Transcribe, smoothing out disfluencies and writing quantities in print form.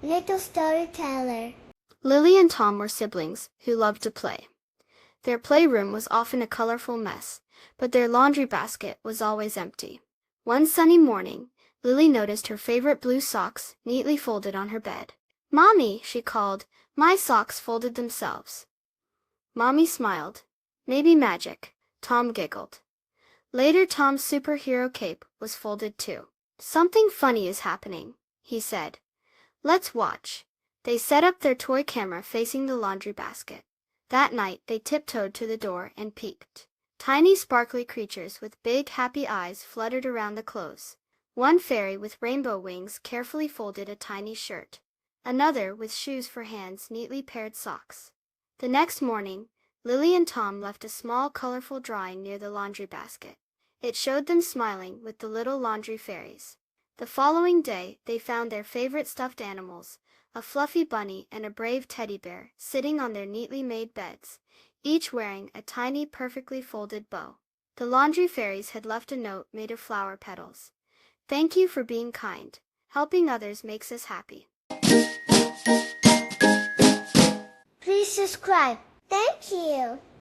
Little storyteller. Lily and Tom were siblings who loved to play. Their playroom was often a colorful mess, but their laundry basket was always empty. One sunny morning, Lily noticed her favorite blue socks neatly folded on her bed. "Mommy," she called, "my socks folded themselves." Mommy smiled. "Maybe magic," Tom giggled. Later, Tom's superhero cape was folded too. "Something funny is happening," he said. "Let's watch." They set up their toy camera facing the laundry basket. That night, they tiptoed to the door and peeked. Tiny sparkly creatures with big happy eyes fluttered around the clothes. One fairy with rainbow wings carefully folded a tiny shirt. Another, with shoes for hands, neatly paired socks. The next morning, Lily and Tom left a small colorful drawing near the laundry basket. It showed them smiling with the little laundry fairies. The following day, they found their favorite stuffed animals, a fluffy bunny and a brave teddy bear, sitting on their neatly made beds, each wearing a tiny perfectly folded bow. The laundry fairies had left a note made of flower petals. "Thank you for being kind. Helping others makes us happy." Please subscribe. Thank you.